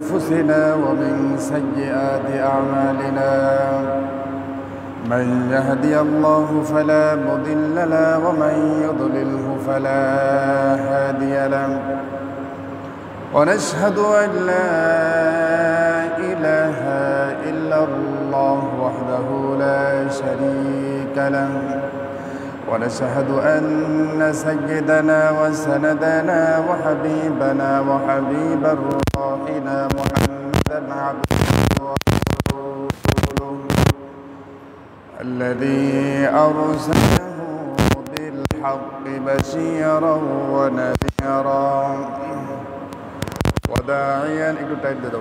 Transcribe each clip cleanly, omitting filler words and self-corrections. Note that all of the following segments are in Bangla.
أنفسنا ومن سيئات أعمالنا من يهدي الله فلا مضل له ومن يضلله فلا هادي له ونشهد أن لا إله إلا الله وحده لا شريك له ونشهد أن سيدنا وسندنا وحبيبنا وحبيب روحنا محمدا عبده ورسوله الذي أرسله بالحق بشيرا ونذيرا وداعيا إلى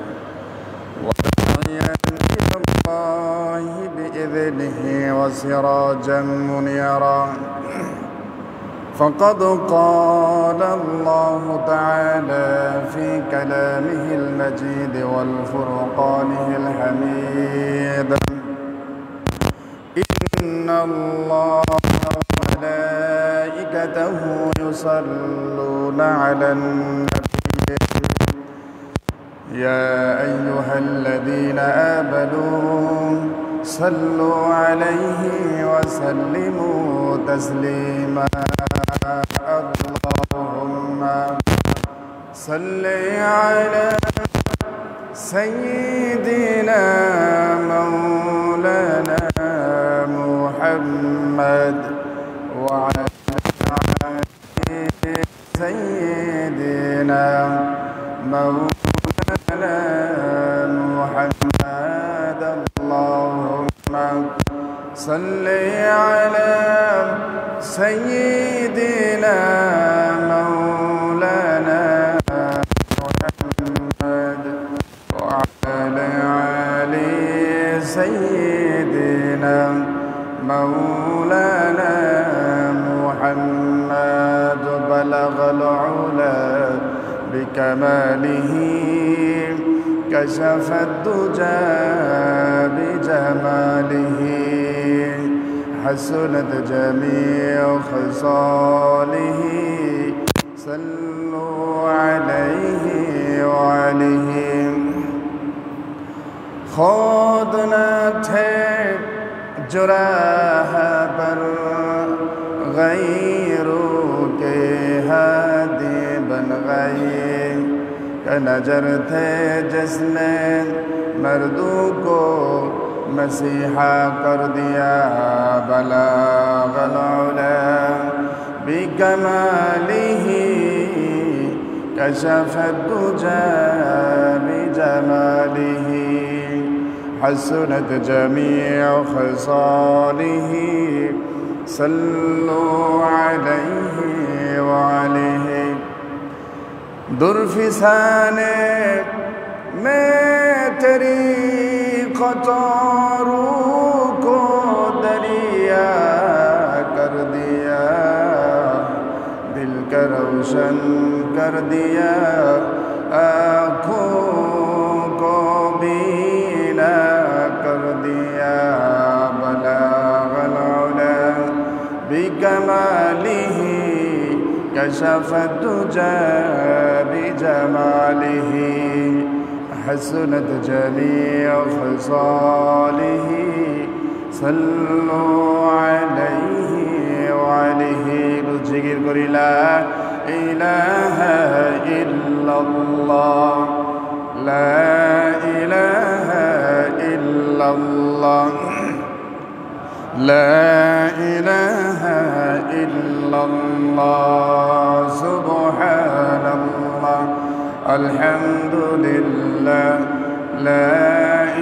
الله بإذنه وسراجا منيرا فقد قال الله تعالى في كلامه المجيد والفرقانه الحميد إن الله وملائكته يصلون على النبي يا أيها الذين آمنوا صلوا عليه وسلموا تسليما اللهم صل على سيدنا مولانا محمد وعلى آل سيدنا مولانا محمد اللهم صل على سيدنا مولانا محمد وعلى آل سيدنا مولانا محمد بلغ العلا بكماله كشف الدجى بجماله حسنت جميع خصاله صلوا عليه وعليه खोदना थे जुराह पर गैरों के हादी बन गए नजर थे जिसने मर्दों को मसीहा कर दिया बलागल उला बिकमालिही कशफ दुजा बिजमालिही हसनत जमीअ खसालिही सल्लु अलैहि व आलिहि दुर्फिसाने में तेरी कतारों को दरिया कर दिया दिल का रोशन कर दिया आँखों को बीना कर दिया बलागल उला बिकमालिही कशफ दुजा बिजमालिही हसनत जमीअ खसालिही सल्लु अलैहि व आलिहि जिकिर करि ला इलाहा इल्लल्लाह ला इलाहा इल्लल्लाह ला इलाहा इल्लल्लाह सुब्हानल्लाह अल्हम्दुलिल्लाह ला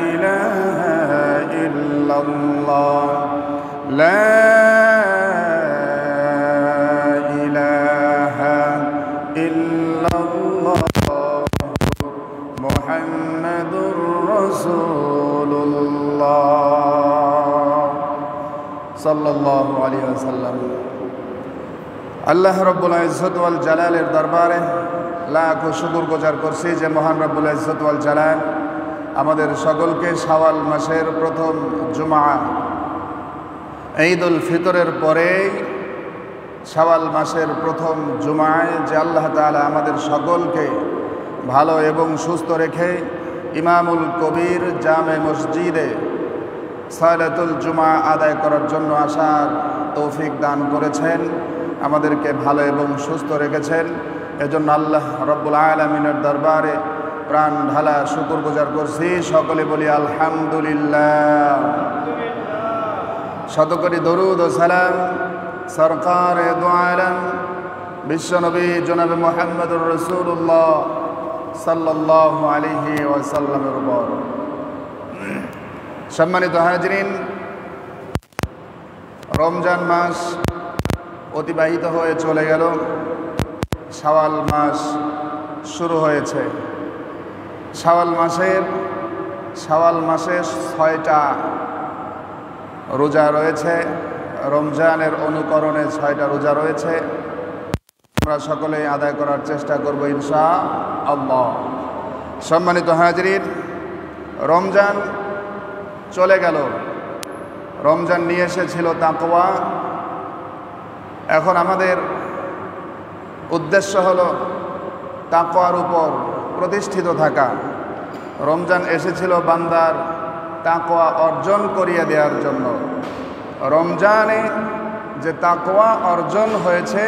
इलाहा इल्लल्लाह ला इलाहा इल्लल्लाह मुहम्मदुर रसूलुल्लाह सल्लल्लाहु अलैहि वसल्लम আল্লাহ রব্বুল ইজ্জত ওয়াল জালালের দরবারে লাখ শুকর গুজার করছি যে মহান রব্বুল ইজ্জত ওয়াল জালাল আমাদের সকলকে শাওয়াল মাসের প্রথম জুমা ঈদুল ফিতরের পরে শাওয়াল মাসের প্রথম জুমায় যে আল্লাহ তাআলা আমাদের সকলকে ভালো এবং সুস্থ রেখে ইমামুল কবির জামে মসজিদে সালাতুল জুমা আদায় করার জন্য আসার তৌফিক দান করেছেন, আমাদেরকে ভালো এবং সুস্থ রেখেছেন। এজন্য আল্লাহ রব্বুল আলামিনের দরবারে প্রাণ ঢালা শুকরগুজার করছি। সকলে বলি আলহামদুলিল্লাহ। শতকোটি দরুদ ও সালাম সরকারে দু আলম বিশ্বনবী জনাবে মুহাম্মদুর রাসূলুল্লাহ সাল্লাল্লাহু আলাইহি ওয়াসাল্লামের উপর। সম্মানিত হাজরিন, রমজান মাস অতিবাহিত হয়ে চলে গেল, শাওয়াল মাস শুরু হয়েছে। শাওয়াল মাসে 6টা রোজা রয়েছে। রমজানের অনুকরণে 6টা রোজা রয়েছে। আমরা সকলেই আদায় করার চেষ্টা করব ইনশাআল্লাহ। সম্মানিত হাজরিন, রমজান চলে গেল। রমজান নিয়ে এসেছিল তাকওয়া। এখন আমাদের উদ্দেশ্য হলো তাকওয়ার উপর প্রতিষ্ঠিত থাকা। রমজান এসেছিল বান্দার তাকওয়া অর্জন করিয়ে দেওয়ার জন্য। রমজানে যে তাকওয়া অর্জন হয়েছে,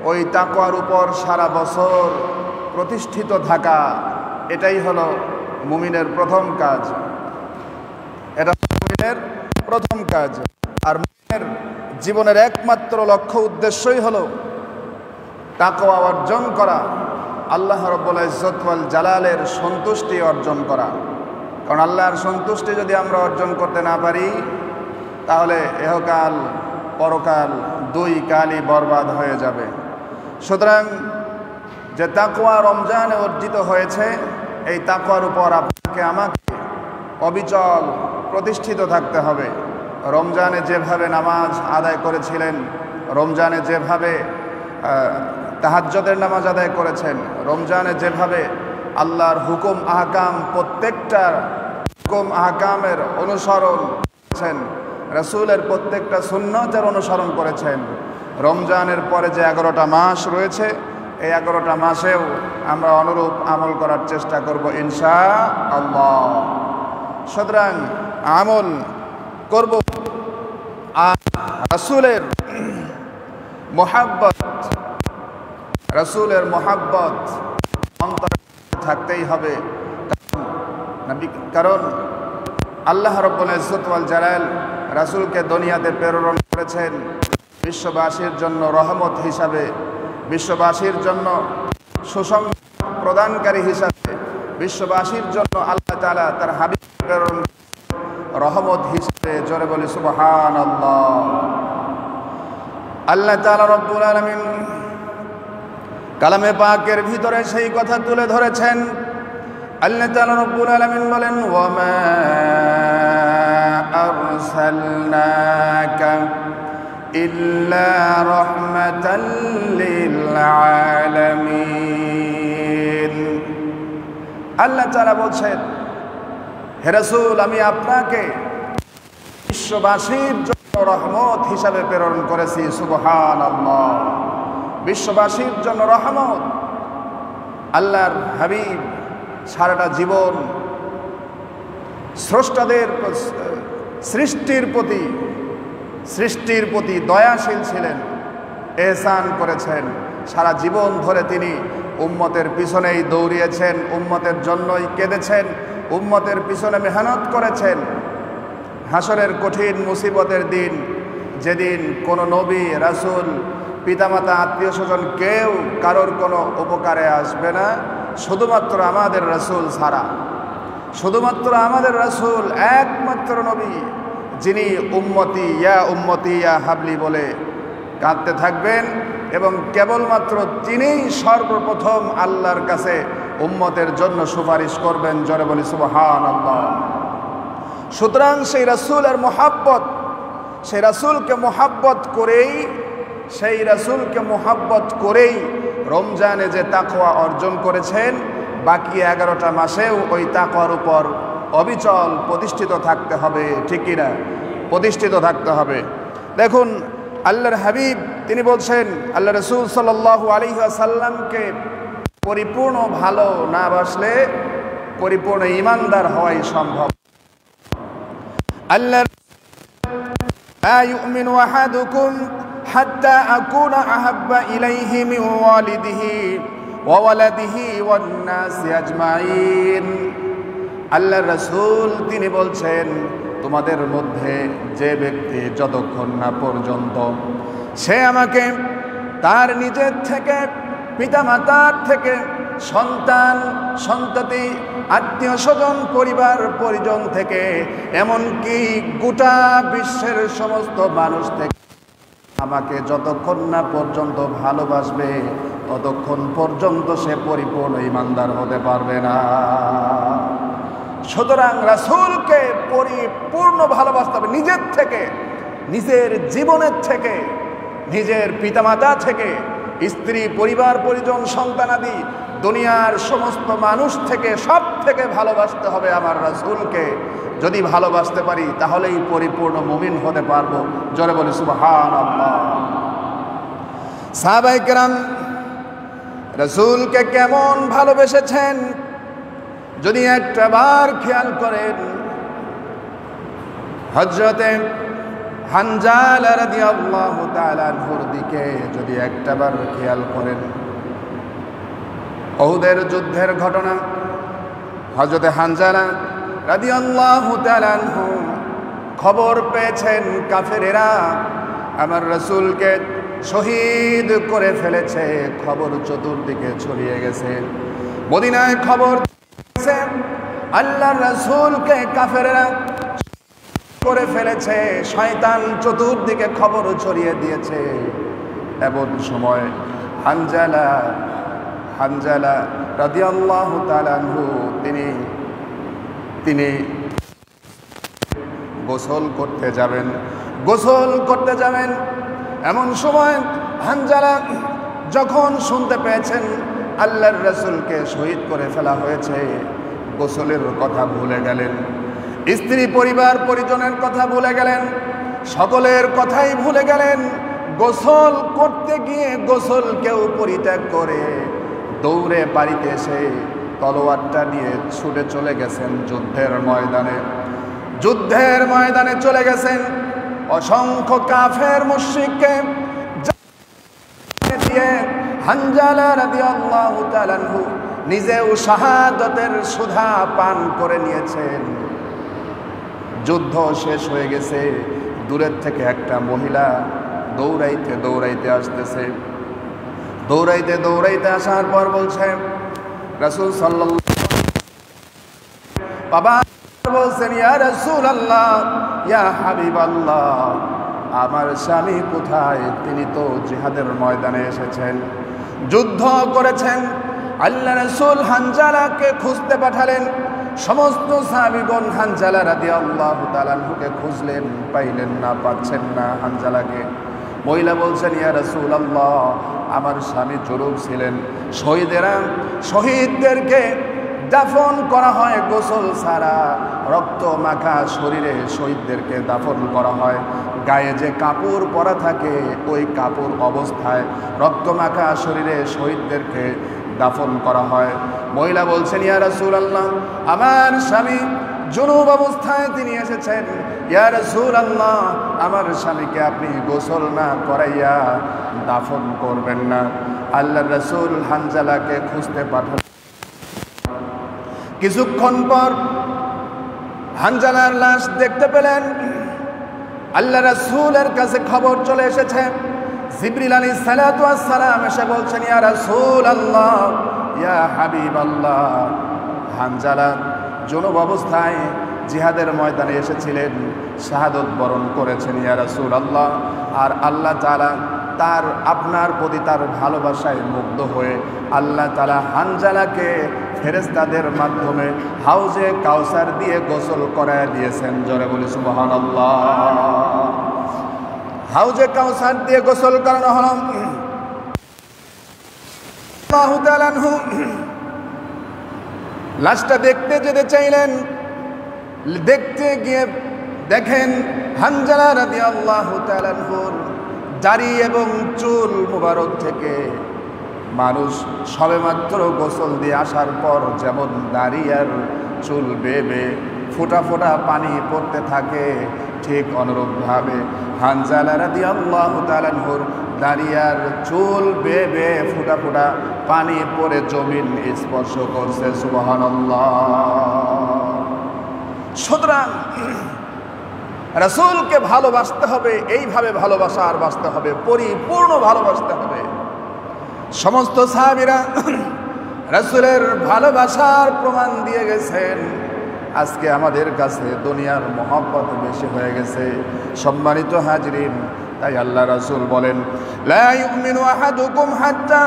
ওই তাকওয়ার উপর সারা বছর প্রতিষ্ঠিত থাকা, এটাই হলো মুমিনের প্রথম কাজ। এটা মুমিনের প্রথম কাজ। আর মুমিনের জীবনের একমাত্র লক্ষ্য উদ্দেশ্যই হলো তাকওয়া অর্জন করা, আল্লাহ রাব্বুল ইজ্জত ওয়াল জালালের সন্তুষ্টি অর্জন করা। কারণ আল্লাহর সন্তুষ্টি যদি আমরা অর্জন করতে না পারি, তাহলে ইহকাল পরকাল দুই কালই বরবাদ হয়ে যাবে। সুতরাং যে তাকওয়া রমজানে অর্জিত হয়েছে, এই তাকওয়ার উপর আপনাকে আমাকে অবিচল প্রতিষ্ঠিত থাকতে হবে। রমজানে যেভাবে নামাজ আদায় করেছিলেন, রমজানে যেভাবে তাহাজ্জুদের নামাজ আদায় করেছেন, রমজানে যেভাবে আল্লাহর হুকুম আহকাম, প্রত্যেকটা হুকুম আহকামের অনুসরণ করেছেন, রাসূলের প্রত্যেকটা সুন্নতের অনুসরণ করেছেন, রমজানের পরে যে 11টা মাস রয়েছে, এই 11টা মাসেও আমরা অনুরূপ আমল করার চেষ্টা করব ইনশাআল্লাহ। সুতরাং আমল করব আর রাসূলের মোহাব্বত অন্তরে থাকতেই হবে। কারণ আল্লাহ রাব্বুল ইজ্জত ওয়াল জালাল রাসূলকে দুনিয়াতে প্রেরণ করেছেন বিশ্ববাসীর জন্য রহমত হিসাবে, বিশ্ববাসীর জন্য সুসংবাদ প্রদানকারী হিসাবে, বিশ্ববাসীর জন্য আল্লাহ তাআলা তার হাবিব প্রেরণ রহমত হিসাবে। জোরে বলি সুবহানাল্লাহ। আল্লাহ তাআলা রব্বুল আলামিন কালামে পাকের ভিতরে সেই কথা তুলে ধরেছেন। আল্লাহ তাআলা রব্বুল আলামিন বলেন, ওয়া মা আরসালনাকা ইল্লা রাহমাতাল লিল আলামিন। আল্লাহ তাআলা বলছেন, হে রাসূল, আমি আপনাকে বিশ্ববাসীর জন্য রহমত হিসাবে প্রেরণ করেছি। সুবহানাল্লাহ। বিশ্ববাসীর জন্য রহমত। আল্লাহর হাবিব সারাটা জীবন স্রষ্টাদের সৃষ্টির প্রতি দয়াশীল ছিলেন, এহসান করেছেন। সারা জীবন ধরে তিনি উম্মতের পিছনেই দৌড়িয়েছেন, উম্মতের জন্যই কেঁদেছেন, উম্মতের পিছনে মেহনত করেছেন। হাসরের কঠিন মুসিবতের দিন, যেদিন কোনো নবী, রাসূল, পিতামাতা, আত্মীয় স্বজন কেউ কারোর কোনো উপকারে আসবে না, শুধুমাত্র আমাদের রাসূল ছাড়া। শুধুমাত্র আমাদের রাসূল একমাত্র নবী, যিনি উম্মতি ইয়া হাবলি বলে কাঁদতে থাকবেন, এবং কেবলমাত্র তিনিই সর্বপ্রথম আল্লাহর কাছে উম্মতের জন্য সুপারিশ করবেন। জোরে বলি সুবহানাল্লাহ। সুতরাং সেই রাসূলের মহাব্বত, সেই রাসূলকে মহাব্বত করেই রমজানে যে তাকওয়া অর্জন করেছেন, বাকি 11টা মাসেও ওই তাকওয়ার উপর অবিচল প্রতিষ্ঠিত থাকতে হবে। ঠিক কিনা? প্রতিষ্ঠিত থাকতে হবে। দেখুন, আল্লাহর হাবিব তিনি বলছেন, আল্লাহ রাসূল সাল্লাল্লাহু আলাইহি ওয়াসাল্লামকে পরিপূর্ণ ভালো না বাসলে পরিপূর্ণ ঈমানদার হওয়াই সম্ভব। আল্লাহ লা ইউমিনু আহাদুকুম হাত্তা আকুনা আহাব্বা ইলাইহি মিন ওয়ালিদিহি ওয়া ওয়ালাদিহি ওয়ান নাসি আজমাইন। আল্লাহর রাসূল তিনি বলছেন, তোমাদের মধ্যে যে ব্যক্তি যতক্ষণ না পর্যন্ত সে আমাকে তার নিজের থেকে, পিতামাতার থেকে, সন্তান সন্ততি, আত্মীয় স্বজন, পরিবার পরিজন থেকে, এমনকি গোটা বিশ্বের সমস্ত মানুষ থেকে আমাকে যতক্ষণ না পর্যন্ত ভালোবাসবে ততক্ষণ পর্যন্ত সে পরিপূর্ণ ঈমানদার হতে পারবে না। সুতরাং রাসূলকে পরিপূর্ণ ভালোবাসতে হবে, নিজের থেকে, নিজের জীবনের থেকে, নিজের পিতামাতা থেকে, স্ত্রী, পরিবার পরিজন, সন্তানাদি, দুনিয়ার সমস্ত মানুষ থেকে, সব থেকে ভালোবাসতে হবে আমার রাসূলকে। যদি ভালোবাসতে পারি তাহলেই পরিপূর্ণ মুমিন হতে পারবো। জোরে বলি সুবহানাল্লাহ। সাহাবায়ে কেরাম রাসূলকে কেমন ভালোবেসেছেন যদি একটা বার খেয়াল করেন। হযরতে হানজালা রাদিয়াল্লাহু তাআলা আনহুর দিকে যদি একটাবার খেয়াল করেন, উহুদের যুদ্ধের ঘটনা, হযরতে হানজালা রাদিয়াল্লাহু তাআলা আনহু খবর পেয়েছেন কাফেরেরা আমার রাসূলকে শহীদ করে ফেলেছে। খবর চতুর্দিকে ছড়িয়ে গেছে, মদিনায় খবর গেছে আল্লাহর রাসূলকে কাফেরেরা করে ফেলেছে, শয়তান চতুর্দিকে খবর ছড়িয়ে দিয়েছে। এমন সময় হানজালা রাদিয়াল্লাহু তাআলা আনহু তিনি গোসল করতে যাবেন। এমন সময় হানজালা যখন শুনতে পেয়েছেন আল্লাহর রাসূলকে শহীদ করে ফেলা হয়েছে, গোসলের কথা ভুলে গেলেন, স্ত্রী পরিবার পরিজনের কথা ভুলে গেলেন, সকলের কথাই ভুলে গেলেন। গোসল করতে গিয়ে গোসলকেও পরিত্যাগ করে দৌড়ে বাড়িতে এসে তলোয়ারটা নিয়ে ছুটে চলে গেছেন যুদ্ধের ময়দানে চলে গেছেন। অসংখ্য কাফের মুশরিককে দিয়ে হানজালা রাদিয়াল্লাহু তাআলা আনহু নিজেও শাহাদাতের সুধা পান করে নিয়েছেন। যুদ্ধ শেষ হয়ে গেছে, দূরের থেকে একটা মহিলা দৌড়াইতে আসতেছে। দৌড়াইতে আসার পর বলছে, রাসূল সাল্লাল্লাহু বাবা বলছেন, ইয়া রাসূলুল্লাহ, ইয়া হাবিবাল্লাহ, আমার স্বামী কোথায়? তিনি তো জিহাদের ময়দানে এসেছেন, যুদ্ধ করেছেন। আল্লাহ রাসূল হানজালাকে খুঁজতে পাঠালেন। সমস্ত সাহাবীগণ হানজালা রাদিয়াল্লাহু তাআলা আনহুকে খুঁজলেন, পাইলেন না, পাচ্ছেন না হানজালাকে। মহিলা বলছেন, ইয়া রাসূলুল্লাহ, আমার স্বামী জরুর ছিলেন। শহীদদেরকে দাফন করা হয় গোসল ছাড়া, রক্ত মাখা শরীরে শহীদদেরকে দাফন করা হয়। গায়ে যে কাপড় পরা থাকে ওই কাপড় অবস্থায় রক্ত মাখা শরীরে শহীদদেরকে দাফন করা হয়। মহিলা বলছেন, ইয়া রাসূলুল্লাহ, আমার স্বামী জুনুব অবস্থায় তিনি এসেছেন। ইয়া রাসূলুল্লাহ, আমার স্বামীকে আপনি গোসল না করাইয়া দাফন করবেন না। আল্লাহর রাসূল হানজালাকে খুঁজতে পাঠালেন। কিছুক্ষণ পর হানজালার লাশ দেখতে পেলেন। আল্লাহ রাসূলের কাছে খবর চলে এসেছে। জিবরিল আলাইহিস সালাতু ওয়াস সালাম এসে বলছেন, ইয়া রাসূলুল্লাহ, ইয়া হাবিবাল্লাহ, হানজালা জুনুব অবস্থায় জিহাদের ময়দানে এসেছিলেন, শাহাদত বরণ করেছেন ইয়া রাসূলুল্লাহ। আর আল্লাহ তাআলা আপনার প্রতি তার ভালোবাসায় মুগ্ধ হয়ে আল্লাহ তাআলা হানজালাকে ফেরেশতাদের মাধ্যমে হাউজে কাউসার দিয়ে গোসল করায় দিয়েছেন। জোরে বলি সুবহানাল্লাহ। হাউজে কাউসার দিয়ে গোসল করানো হলো। আল্লাহু তাআলা লাশটা দেখতে যেতে চাইলেন। দেখতে গিয়ে দেখেন হানজালা রাদিয়াল্লাহু তাআলা আনহুর দাড়ি এবং চুল মুবারক থেকে মানুষ সবেমাত্র গোসল দিয়ে আসার পর যেমন দাড়িয়ার চুল বেবে ফোঁটা ফোঁটা পানি পড়তে থাকে, ঠিক অনুরূপভাবে হানজালা রাদিয়াল্লাহু তাআলা আনহুর দাড়িয়ার চুল বেবে ফোঁটা ফোঁটা পানি পড়ে জমিন স্পর্শ করছে। সুবহানাল্লাহ। সুতরাং রাসূলকে ভালোবাসতে হবে, এইভাবে ভালোবাসা আর বাসতে হবে, পরিপূর্ণ ভালোবাসতে হবে। সমস্ত সাহাবীরা রাসূলের ভালোবাসার প্রমাণ দিয়ে গেছেন। আজকে আমাদের কাছে দুনিয়ার মহব্বত বেশি হয়ে গেছে। সম্মানিত হাজরিন, তাই আল্লাহ রাসূল বলেন, লা ইউমিনু আহাদুকুম হাত্তা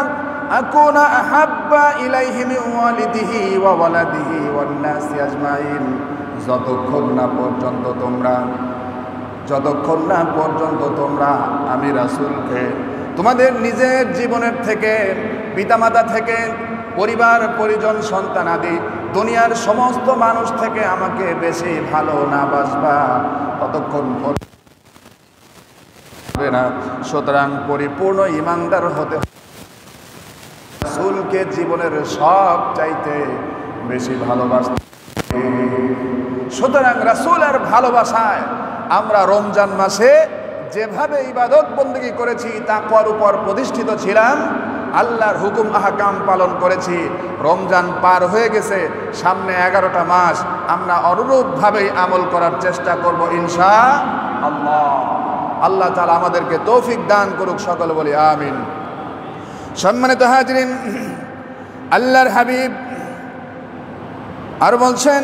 আকুনা আহাব্বা ইলাইহি মিন ওয়ালিদিহি ওয়া ওয়ালাদিহি ওয়ান নাসি আজমাইন। যতক্ষণ না পর্যন্ত তোমরা আমি রাসূলকে তোমাদের নিজের জীবনের থেকে, পিতামাতা থেকে, পরিবার পরিজন, সন্তানাদি, দুনিয়ার সমস্ত মানুষ থেকে আমাকে বেশি ভালো না বাসবা, ততক্ষণ হবে না। সুতরাং পরিপূর্ণ ইমানদার হতে রাসূলকে জীবনের সব চাইতে বেশি ভালোবাসতে। সুতরাং রাসূলের ভালোবাসায় আমরা রমজান মাসে যেভাবে ইবাদত বন্দেগী করেছি, তাকওয়ার উপর প্রতিষ্ঠিত ছিলাম, আল্লাহর হুকুম আহকাম পালন করেছি। রমজান পার হয়ে গেছে, সামনে 11টা মাস আমরা অনুরূপভাবেই আমল করার চেষ্টা করব ইনশাআল্লাহ। আল্লাহ তাআলা আমাদেরকে তৌফিক দান করুক, সকলে বলি আমিন। সম্মানিত হাজরিন, আল্লাহর হাবিব আর বলছেন,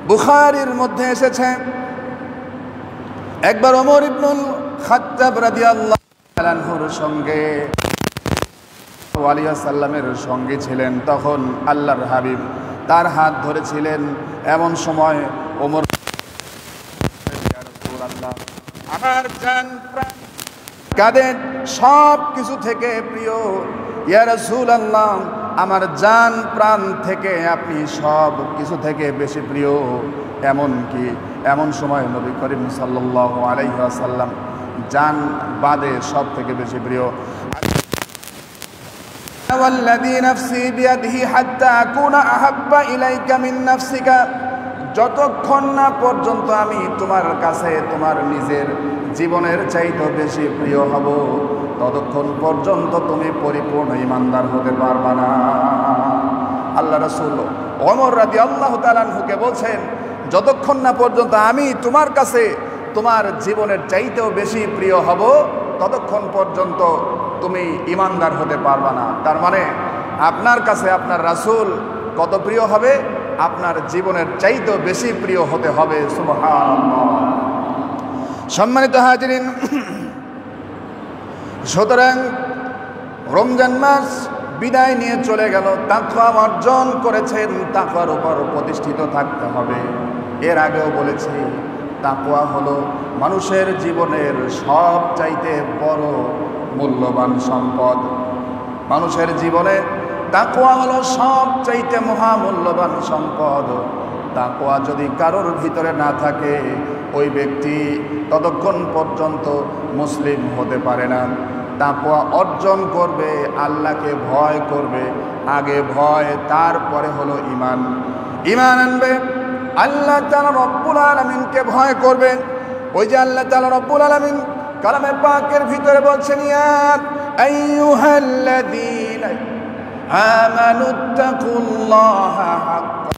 বুখারীর মধ্যে এসেছে, একবার ওমর ইবনুল খাত্তাব রাদিয়াল্লাহু তাআলা আনহুর সঙ্গে আলাইহি সাল্লামের সঙ্গে ছিলেন। তখন আল্লাহর হাবিব তার হাত ধরেছিলেন। এমন সময় ওমর, ইয়া রাসূলুল্লাহ, আমার জান প্রাণ কাদের সব কিছু থেকে প্রিয়, ইয়া রাসূলুল্লাহ, আমার জান প্রাণ থেকে আপনি সব কিছু থেকে বেশি প্রিয়। এমন সময় নবী করিম সাল্লাল্লাহু আলাইহি ওয়াসাল্লাম জান বাদে সব থেকে বেশি প্রিয়। ওয়াল্লাযী নাফসি বিয়াদিহি হাত্তা আকুনা আহাব্বা ইলাইকা মিন নাফসিকা, যতক্ষণ না পর্যন্ত আমি তোমার কাছে তোমার নিজের জীবনের চাইতে বেশি প্রিয় হব, ততক্ষণ পর্যন্ত তুমি পরিপূর্ণ ঈমানদার হতে পারবা না। আল্লাহ রাসূল ওমর রাদিয়াল্লাহু তাআলা আনহুকে বলছেন, যতক্ষণ না পর্যন্ত আমি তোমার কাছে তোমার জীবনের চাইতেও বেশি প্রিয় হব, ততক্ষণ পর্যন্ত তুমি ঈমানদার হতে পারবা না। তার মানে আপনার কাছে আপনার রাসূল কত প্রিয় হবে? আপনার জীবনের চাইতেও বেশি প্রিয় হতে হবে। সুবহানাল্লাহ। সম্মানিত হাজরিন, সুতরাং রমজান মাস বিদায় নিয়ে চলে গেল। তাকওয়া অর্জন করেছেন, তাকওয়ার উপর প্রতিষ্ঠিত থাকতে হবে। এর আগেও বলেছি, তাকওয়া হলো মানুষের জীবনের সব চাইতে বড় মূল্যবান সম্পদ। মানুষের জীবনে তাকওয়া হলো সব চাইতে মহামূল্যবান সম্পদ। তাকওয়া যদি কারোর ভিতরে না থাকে, ওই ব্যক্তি ততক্ষণ পর্যন্ত মুসলিম হতে পারে না। তাকওয়া অর্জন করবে, আল্লাহকে ভয় করবে, আগে ভয়, তারপরে হলো ঈমান। ঈমান আনবে, আল্লাহ তাআলা রব্বুল আলামিনকে ভয় করবে। ওই যে আল্লাহ তাআলা রব্বুল আলামিন কালামে পাকের ভিতরে বলছেন, ইয়া আইয়ুহাল্লাযীনা আমানুত্তাকুল্লাহা হাক্কা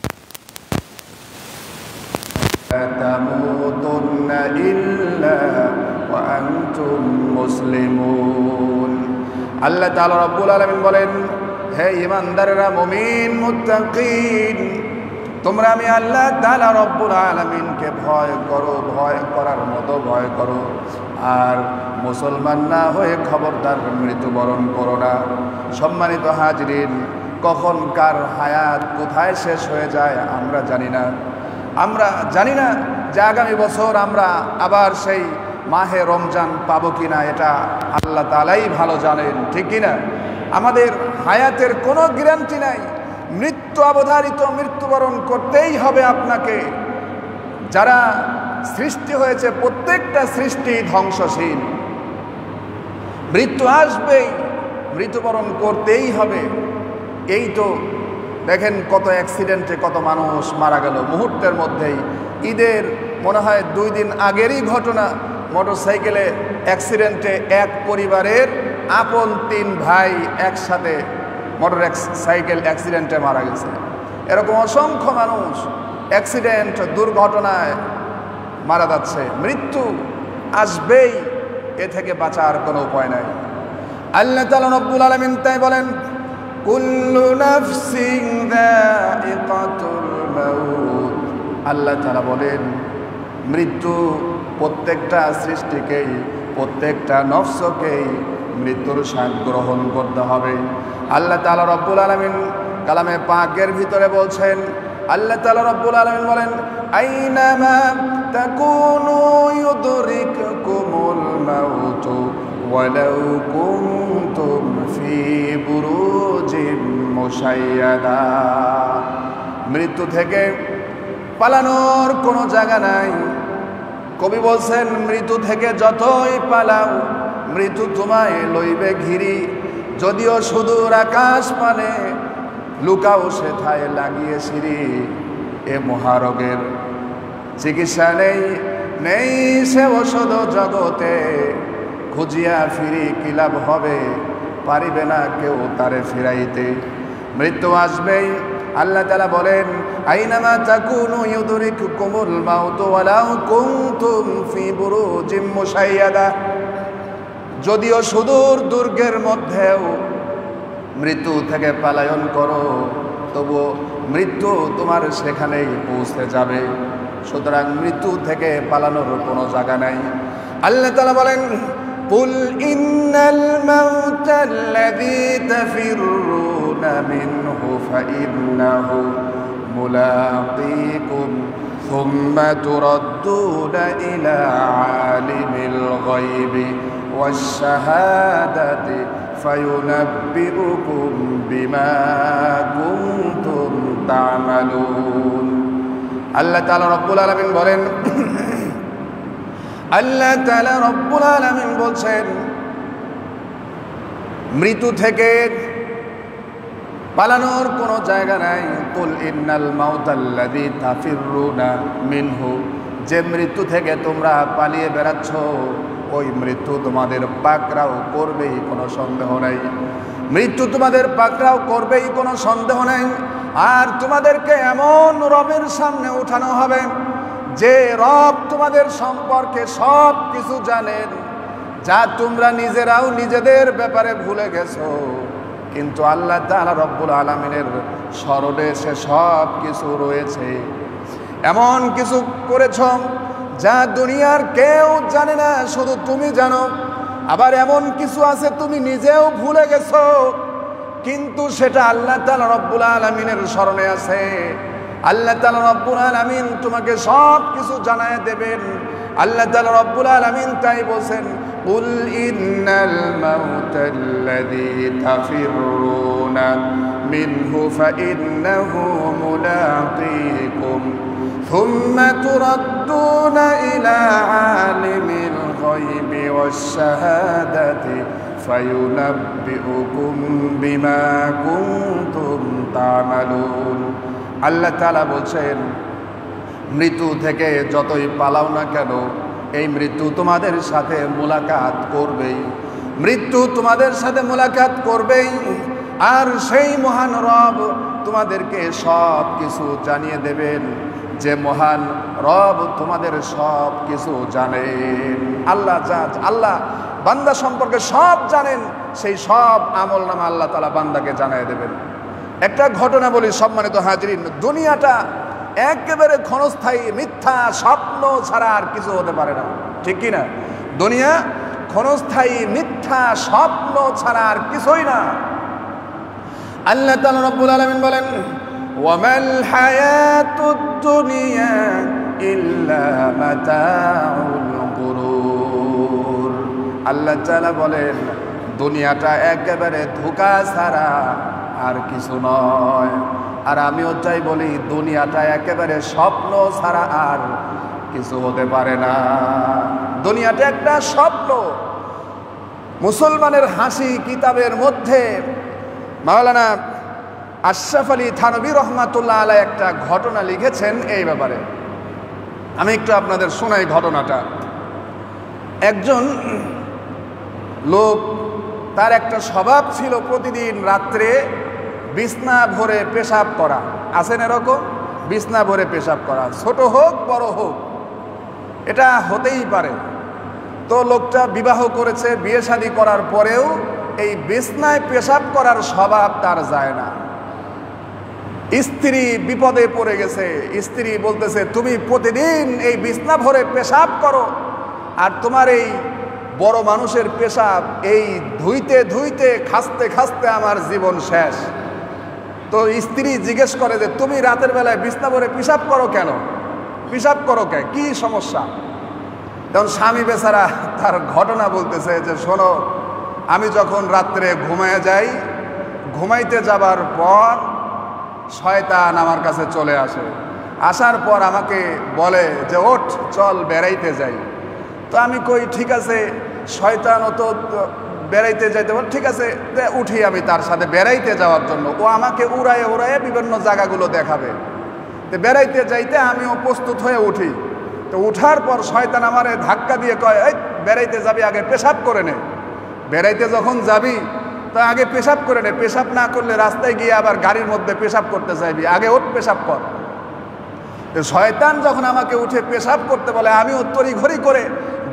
লা তামুতুন্না ইল্লা ওয়া আনতুম মুসলিমুন। আল্লাহ তাআলা রব্বুল আলামিন বলেন, হে ঈমানদারেরা, মুমিন, মুত্তাকিন, তোমরা আমি আল্লাহ তাআলা রব্বুল আলামিনকে ভয় করো, ভয় করার মতো ভয় করো। আর মুসলমান না হয়ে খবরদার মৃত্যুবরণ করো না। সম্মানিত হাজরিন, কখন কার হায়াত কোথায় শেষ হয়ে যায় আমরা জানি না। আমরা জানি না যে আগামী বছর আমরা আবার সেই মাহে রমজান পাবো কিনা, এটা আল্লাহ তাআলাই ভালো জানেন, ঠিক কিনা? আমাদের হায়াতের কোনো গ্যারান্টি নাই। মৃত্যু অবধারিত, মৃত্যুবরণ করতেই হবে আপনাকে। যারা সৃষ্টি হয়েছে, প্রত্যেকটা সৃষ্টি ধ্বংসশীল, মৃত্যু আসবেই। মৃত্যুবরণ করতেই হবে। এই তো দেখেন কত অ্যাক্সিডেন্টে কত মানুষ মারা গেল মুহূর্তের মধ্যেই। ঈদের মনে হয় 2 দিন আগেরই ঘটনা, মোটরসাইকেলে অ্যাক্সিডেন্টে এক পরিবারের আপন 3 ভাই একসাথে মোটরসাইকেল অ্যাক্সিডেন্টে মারা গেছে। এরকম অসংখ্য মানুষ অ্যাক্সিডেন্ট দুর্ঘটনায় মারা যাচ্ছে। মৃত্যু আসবেই, এ থেকে বাঁচার কোনো উপায় নাই। আল্লাহ তাআলা রব্বুল আলামিন তাই বলেন, কুল্লু নাফসিন যায়িকাতুল মাউত। আল্লাহ তাআলা বলেন মৃত্যু প্রত্যেকটা সৃষ্টিকেই, প্রত্যেকটা নফসকেই মৃত্যুর স্বাদ গ্রহণ করতে হবে। আল্লাহ তাআলা রব্বুল আলামিন কালামে পাকের ভিতরে বলছেন, আল্লাহ তাআলা রব্বুল আলামিন বলেন, আইনামা তাকুনু ইউদরিকুমুল মাউতু ওয়ালাউ কুনতুম ফি বুরুজিম মুশাইয়াদা। মৃত্যু থেকে পালানোর কোনো জায়গা নাই। কবি বলছেন, মৃত্যু থেকে যতই পালাও মৃত্যু তোমায় লইবে ঘিরি। যদিও সুদূর আকাশ পানে লুকাও সেথায় লাগিয়ে সিঁড়ি। এ মহারোগের চিকিৎসা নেই, নেই সে ওষুধ জগতে। খুঁজিয়া ফিরি কি লাভ হবে, পারিবে না কেউ তারে ফিরাইতে। মৃত্যু আসবেই। আল্লাহ তাআলা বলেন, আইনামা তাকুনু ইউদরিকুকুমুল মাউতু ওয়ালাউ কুনতুম ফি বুরুজিম মুশাইয়াদা। যদিও সুদূর দুর্গের মধ্যেও মৃত্যু থেকে পলায়ন করো, তবু মৃত্যু তোমার সেখানেই পৌঁছে যাবে। সুতরাং মৃত্যু থেকে পালানোর কোনো জায়গা নাই। আল্লাহ তাআলা বলেন, কুল ইন্নাল মাউতাল্লাযী তাফিরুনা মিনহু ফাইন্নাহু মুলাকীকুম সুম্মা তুরাদ্দুনা ইলা আলিমিল গায়বি ওয়াশ শাহাদাতি ফায়ুনাব্বিউকুম বিমা কুনতুম তা'মালুন। আল্লাহ তাআলা রব্বুল আলামিন বলেন, আল্লাহ তাআলা রব্বুল আলামিন বলছেন মৃত্যু থেকে পালানোর কোনো জায়গা নাই। কুল ইন্নাল মাউতাল্লাযী তাফিরুনা মিনহু। যে মৃত্যু থেকে তোমরা পালিয়ে বেড়াচ্ছ, ওই মৃত্যু তোমাদের পাকড়াও করবেই, কোনো সন্দেহ নাই। মৃত্যু তোমাদের পাকড়াও করবেই, কোনো সন্দেহ নাই। আর তোমাদেরকে এমন রবের সামনে উঠানো হবে যে রব তোমাদের সম্পর্কে সব কিছু জানেন, যা তোমরা নিজেরাও নিজেদের ব্যাপারে ভুলে গেছো। কিন্তু আল্লাহ তাআলা রব্বুল আলামিনের স্মরণে সে সব কিছু রয়েছে। এমন কিছু করেছ যা দুনিয়ার কেউ জানে না, শুধু তুমি জানো। আবার এমন কিছু আছে তুমি নিজেও ভুলে গেছো, কিন্তু সেটা আল্লাহ তাআলা রব্বুল আলামিনের স্মরণে আছে। আল্লাহ তাআলা রব্বুল আলামিন তোমাকে সব কিছু জানায় দেবেন। আল্লাহ তাআলা রব্বুল আলামিন তাই বলেন, কুল ইন্নাল মাউতাল্লাযী তাফিরুনা মিনহু ফাইন্নাহু মুলাকীকুম সুম্মা তুরাদ্দুনা ইলা আলিমিল গায়বি ওয়াশ শাহাদাতি ফায়ুনাব্বিউকুম বিমা কুনতুম তা'মালুন। আল্লাহ তাআলা বলছেন, মৃত্যু থেকে যতই পালাও না কেন, এই মৃত্যু তোমাদের সাথে মোলাকাত করবেই। মৃত্যু তোমাদের সাথে মোলাকাত করবেই। আর সেই মহান রব তোমাদেরকে সব কিছু জানিয়ে দেবেন, যে মহান রব তোমাদের সব কিছু জানেন। আল্লাহ বান্দা সম্পর্কে সব জানেন, সেই সব আমলনামা আল্লাহ তাআলা বান্দাকে জানিয়ে দেবেন। একটা ঘটনা বলি সম্মানিত হাজরিন, দুনিয়াটা একেবারে ক্ষণস্থায়ী, মিথ্যা স্বপ্ন ছাড়া আর কিছু হতে পারে না, ঠিক কি না? দুনিয়া ক্ষণস্থায়ী, মিথ্যা স্বপ্ন ছাড়া আর কিছুই না। আল্লাহ তাআলা রব্বুল আলামিন বলেন, ওয়ামাল হায়াতুদ দুনিয়া ইল্লা মাতাউল গুরুর। আল্লাহ তাআলা বলেন দুনিয়াটা একেবারে ধোঁকা ছাড়া আর কিছু নয়। আর আমিও চাই বলি, দুনিয়াটা একেবারে স্বপ্ন ছাড়া আর কিছু হতে পারে না। দুনিয়াটা একটা স্বপ্ন। মুসলমানের হাসি কিতাবের মধ্যে মাওলানা আশরাফ আলী থানভী রহমাতুল্লাহ আলাইহি একটা ঘটনা লিখেছেন এই ব্যাপারে। আমি একটু আপনাদের শোনাই ঘটনাটা। একজন লোক, তার একটা স্বভাব ছিল প্রতিদিন রাত্রে বিছনা ভরে পেশাব করা। আছেন এরকম? বিছনা ভরে পেশাব করা, ছোট হোক বড় হোক, এটা হতেই পারে। তো লোকটা বিবাহ করেছে, বিয়ে শাদী করার পরেও এই বিছনায় পেশাব করার স্বভাব তার যায় না। স্ত্রী বিপদে পড়ে গেছে। স্ত্রী বলতেছে, তুমি প্রতিদিন এই বিছনা ভরে পেশাব করো, আর তোমার এই বড় মানুষের পেশাব এই ধুইতে ধুইতে খাসতে খাসতে আমার জীবন শেষ। তো স্ত্রী জিজ্ঞেস করে যে, তুমি রাতের বেলায় বিছনা ভরে পেশাব করো কেন? পেশাব করো কেন, কি সমস্যা? তখন স্বামী বেচারা তার ঘটনা বলতেছে যে, শোনো, আমি যখন রাত্রে ঘুমায় যাই, ঘুমাইতে যাবার পর শয়তান আমার কাছে চলে আসে। আসার পর আমাকে বলে যে, ওঠ চল বেড়াইতে যাই। তো আমি কই, ঠিক আছে, শয়তানও তো বেড়াইতে যাইতে বল, ঠিক আছে উঠি আমি তার সাথে বেড়াইতে যাওয়ার জন্য। ও আমাকে উড়ায়ে উড়ায়ে বিভিন্ন জায়গাগুলো দেখাবে। তো বেড়াইতে যাইতে আমিও প্রস্তুত হয়ে উঠি। তো উঠার পর শয়তান আমারে ধাক্কা দিয়ে কয়, এই বেড়াইতে যাবি, আগে পেশাব করে নে। বেড়াইতে যখন যাবি তো আগে পেশাব করে নে, পেশাব না করলে রাস্তায় গিয়ে আবার গাড়ির মধ্যে পেশাব করতে চাইবি, আগে ওঠ পেশাব কর। তো শয়তান যখন আমাকে উঠে পেশাব করতে বলে, আমিও তড়িঘড়ি করে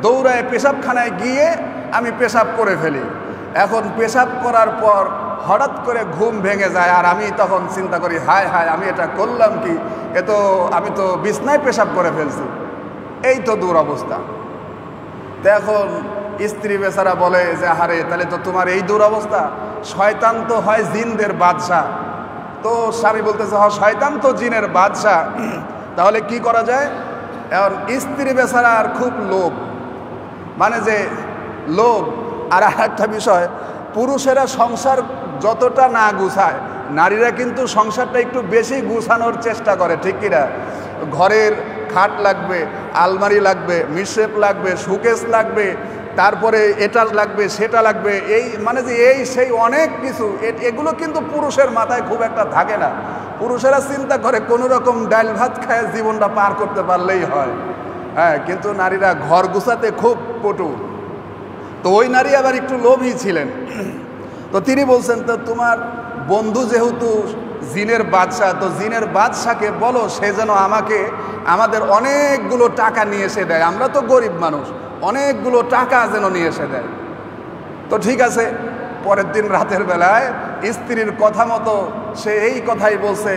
দৌড়ায় পেশাবখানায় গিয়ে আমি পেশাব করে ফেলি। এখন পেশাব করার পর হঠাৎ করে ঘুম ভেঙে যায়, আর আমি তখন চিন্তা করি, হায় হায়, আমি এটা করলাম কি? আমি তো বিছনায় পেশাব করে ফেলছি। এই তো দুরবস্থা। তো এখন স্ত্রী বেচারা বলে যে, আরে তাহলে তো তোমার এই দুরবস্থা, শয়তান তো হয় জিনদের বাদশা। তো স্বামী বলতেছে, হ্যাঁ শয়তান তো জিনের বাদশা, তাহলে কি করা যায়? এখন স্ত্রী বেচারার খুব লোভ, মানে যে লোভ। আর একটা বিষয়, পুরুষেরা সংসার যতটা না গুছায়, নারীরা কিন্তু সংসারটা একটু বেশি গুছানোর চেষ্টা করে, ঠিক কিনা? ঘরের খাট লাগবে, আলমারি লাগবে, মিশেপ লাগবে, শোকেস লাগবে, তারপরে এটা লাগবে সেটা লাগবে, এই মানে যে এই সেই অনেক কিছু। এগুলো কিন্তু পুরুষের মাথায় খুব একটা থাকে না। পুরুষেরা চিন্তা করে কোনো রকম ডাল ভাত খায় জীবনটা পার করতে পারলেই হয়। হ্যাঁ, কিন্তু নারীরা ঘর গুছাতে খুব পটু। তো ওই নারী আবার একটু লোভী ছিলেন। তো তিনি বলছেন, তো তোমার বন্ধু যেহেতু জিনের বাদশা, তো জিনের বাদশাকে বলো সে যেন আমাদের অনেকগুলো টাকা নিয়ে এসে দেয়। আমরা তো গরিব মানুষ, অনেকগুলো টাকা যেন নিয়ে এসে দেয়। তো ঠিক আছে, পরের দিন রাতের বেলায় স্ত্রীর কথা মতো সে এই কথাই বলছে।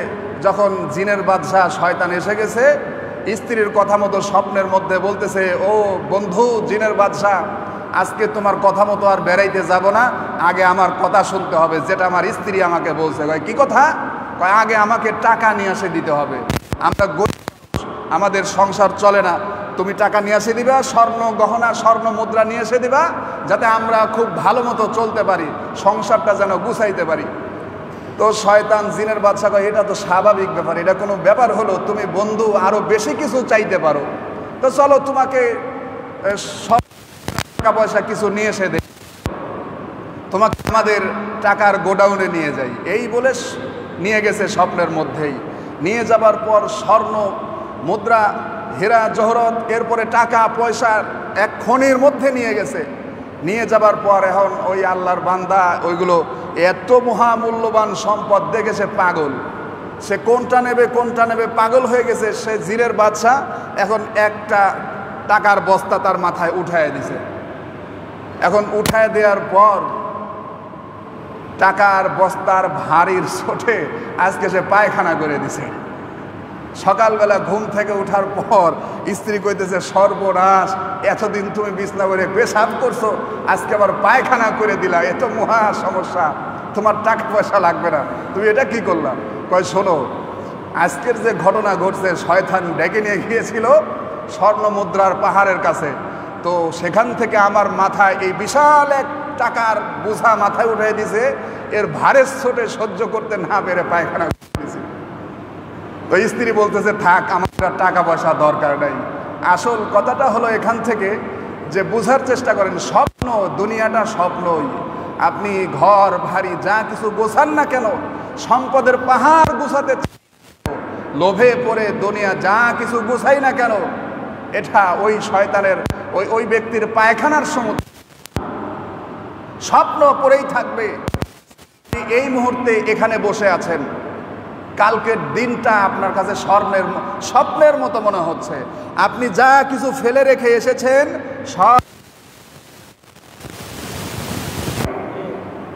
যখন জিনের বাদশা শয়তান এসে গেছে, স্ত্রীর কথা মতো স্বপ্নের মধ্যে বলতেছে, ও বন্ধু জিনের বাদশা, আজকে তোমার কথা মতো আর বেড়াইতে যাব না, আগে আমার কথা শুনতে হবে, যেটা আমার স্ত্রী আমাকে বলছে। কি কথা? আগে আমাকে টাকা নিয়ে এসে দিতে হবে, আমরা গরিব, আমাদের সংসার চলে না, তুমি টাকা নিয়ে এসে দিবা, স্বর্ণ গহনা স্বর্ণ মুদ্রা নিয়ে এসে দিবা, যাতে আমরা খুব ভালো মতো চলতে পারি, সংসারটা যেন গুছাইতে পারি। তো শয়তান জিনের বাদশা কয়, এটা তো স্বাভাবিক ব্যাপার, এটা কোনো ব্যাপার হলো? তুমি বন্ধু আরো বেশি কিছু চাইতে পারো, তো চলো তোমাকে সব টাকা পয়সা কিছু নিয়ে এসে দেয়, তোমাকে আমাদের টাকার গোডাউনে নিয়ে যাই। এই বলে নিয়ে গেছে স্বপ্নের মধ্যেই। নিয়ে যাবার পর স্বর্ণ মুদ্রা, হীরা জহরত, এরপরে টাকা পয়সা এক খনির মধ্যে নিয়ে গেছে। নিয়ে যাবার পর এখন ওই আল্লাহর বান্দা ওইগুলো এত মহামূল্যবান সম্পদ দেখেছে পাগল। সে কোনটা নেবে পাগল হয়ে গেছে। সে জিনের বাদশা এখন একটা টাকার বস্তা তার মাথায় উঠায় দিছে। এখন উঠায় দেওয়ার পর টাকার বস্তার ভারীর ছোটে আজকে সে পায়খানা করে দিছে। সকালবেলা ঘুম থেকে ওঠার পর স্ত্রী কইতেছে, সর্বনাশ, এতদিন তুমি বিছনা করে পেশাব করছো, আজকে আবার পায়খানা করে দিলা, এত মহা সমস্যা, তোমার টাকা পয়সা লাগবে না, তুমি এটা কি করলা? কয়, শোনো, আজকের যে ঘটনা ঘটছে, শয়তান ডেকে নিয়ে গিয়েছিল স্বর্ণ মুদ্রার পাহাড়ের কাছে। তো সেখান থেকে আমার মাথায় এই বিশাল এক টাকার বোঝা মাথায় উঠে দিছে, এর ভারের ছোটে সহ্য করতে না পেরে পায়খানা করে দিয়েছে। তো স্ত্রী বলতেছে, থাক, আমার টাকা পয়সা দরকার নাই। আসল কথাটা হলো এখান থেকে যে বুঝার চেষ্টা করেন, স্বপ্ন, দুনিয়াটা স্বপ্নই। আপনি ঘর বাড়ি যা কিছু গোছান না কেন, সম্পদের পাহাড় গুছাতে লোভে পড়ে দুনিয়া যা কিছু গুছাই না কেন, এটা ওই শয়তানের ওই ব্যক্তির পায়খানার সমুদ্র, স্বপ্ন পড়েই থাকবে। এই মুহূর্তে এখানে বসে আছেন, কালকের দিনটা আপনার কাছে স্বপ্নের মতো মনে হচ্ছে। আপনি যা কিছু ফেলে রেখে এসেছেন সব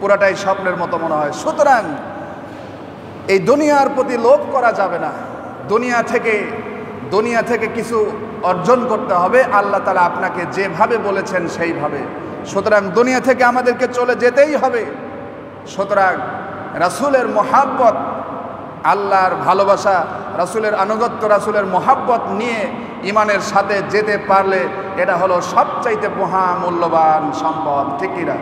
পুরাটাই স্বপ্নের মতো মনে হয়। সুতরাং এই দুনিয়ার প্রতি লোভ করা যাবে না। দুনিয়া থেকে কিছু অর্জন করতে হবে, আল্লাহ তাআলা আপনাকে যেভাবে বলেছেন সেইভাবে। সুতরাং দুনিয়া থেকে আমাদেরকে চলে যেতেই হবে। সুতরাং রাসূলের মহাব্বত, আল্লাহর ভালোবাসা, রাসূলের আনুগত্য, রাসূলের মহাব্বত নিয়ে ইমানের সাথে যেতে পারলে এটা হলো সবচাইতে মহামূল্যবান সম্পদ। ঠিক কিনা?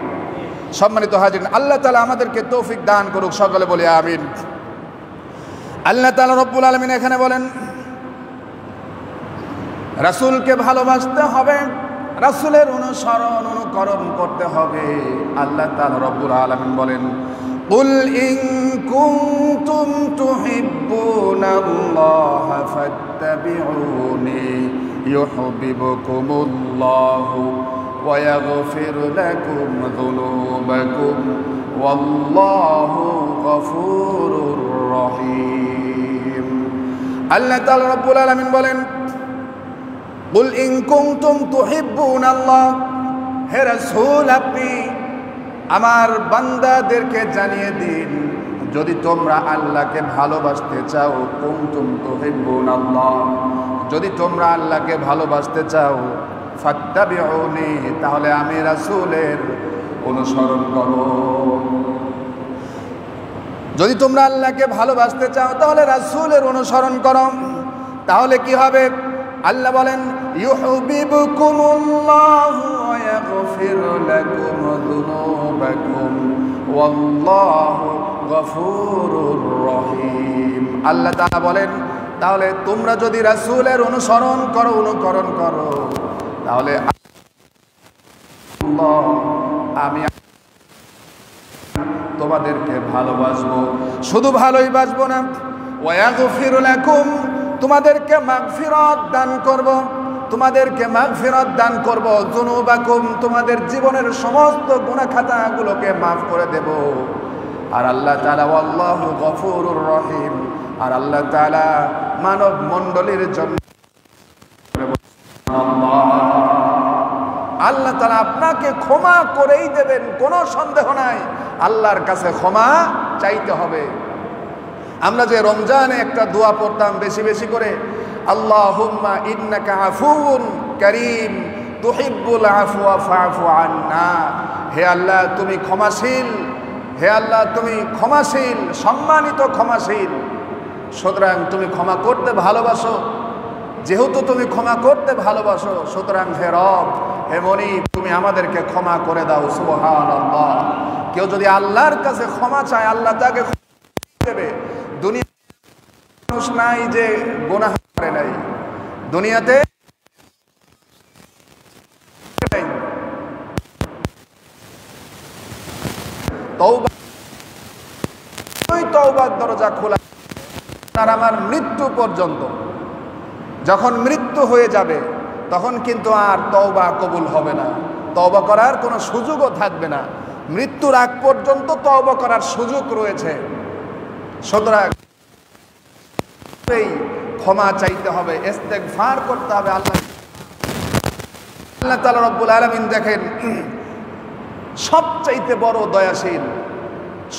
সম্মানিত হাজিরিন, আল্লাহ তাআলা আমাদেরকে তৌফিক দান করুক, সকলে বলি আমিন। আল্লাহ তাআলা রব্বুল আলামিন এখানে বলেন রাসূলকে ভালোবাসতে হবে, রাসূলের অনুকরণ করতে হবে। আল্লাহ তাআলা রব্বুল আলামিন বলেন কুল ইন কুনতুম তুহিব্বুনাল্লাহা ফাত্তাবিউনি ইউহিব্বুকুমুল্লাহু ওয়া ইয়াগফির লাকুম যুনুবাকুম ওয়াল্লাহু গফুরুর রহিম। আল্লাহ তাআলা রব্বুল আলামিন বলেন কুল ইন কুনতুম তুহিব্বুনাল্লাহ, হে রাসূল আপনি আমার বান্দাদেরকে জানিয়ে দিন, যদি তোমরা আল্লাহকে ভালোবাসতে চাও, কুনতুম তুহিব্বুনাল্লাহ, যদি তোমরা আল্লাহকে ভালোবাসতে চাও, ফাত্তাবিউনি, তাহলে আমি রাসূলের অনুসরণ করো। যদি তোমরা আল্লাহকে ভালোবাসতে চাও তাহলে রাসূলের অনুসরণ করো। তাহলে কি হবে? আল্লাহ বলেন ইউহিব্বুকুমুল্লাহু ওয়া ইয়াগফির লাকুম যুনুবাকুম ওয়াল্লাহু গফুরুর রহিম। আল্লাহ তাআলা বলেন তাহলে তোমরা যদি রাসূলের অনুকরণ করো তাহলে আমি তোমাদেরকে ভালোবাসবো। শুধু ভালোই বাসবো না, ওয়া ইয়াগফির লাকুম, তোমাদেরকে মাগফিরাত দান করব, তোমাদেরকে মাগফিরাত দান করব, যুনুবাকুম, তোমাদের জীবনের সমস্ত গুনাহ খাতাগুলোকে মাফ করে দেব। আর আল্লাহ তাআলা আল্লাহু গফুরুর রহিম, আর আল্লাহ তাআলা মানব মণ্ডলীর জন্য আল্লাহ তাআলা আপনাকে ক্ষমা করেই দেবেন, কোনো সন্দেহ নাই। আল্লাহর কাছে ক্ষমা চাইতে হবে। আমরা যে রমজানে একটা দোয়া পড়তাম বেশি বেশি করে, আল্লাহুম্মা ইন্নাকা আফুউন কারীম তুহিব্বুল আফওয়া ফা'ফু আন্না, হে আল্লাহ তুমি ক্ষমাশীল, হে আল্লাহ তুমি ক্ষমাশীল, সম্মানিত ক্ষমাশীল। সুতরাং তুমি ক্ষমা করতে ভালোবাসো, যেহেতু তুমি ক্ষমা করতে ভালোবাসো, সুতরাং হে রব, হে মনিব, তুমি আমাদেরকে ক্ষমা করে দাও। সুবহানাল্লাহ। কেউ যদি আল্লাহর কাছে ক্ষমা চায় আল্লাহ তাকে দেবে। দুনিয়া মানুষ নাই যে গুনাহ করে নাই, দুনিয়াতে তওবার দরজা খোলা আর আমার মৃত্যু পর্যন্ত। যখন মৃত্যু হয়ে যাবে তখন কিন্তু আর তওবা কবুল হবে না, তওবা করার কোনো সুযোগও থাকবে না। মৃত্যুর আগ পর্যন্ত তওবা করার সুযোগ রয়েছে। সুতরাং ক্ষমা চাইতে হবে, ইস্তেগফার করতে হবে। আল্লাহ তাআলা রব্বুল আলামিন দেখেন সবচাইতে বড় দয়াশীল,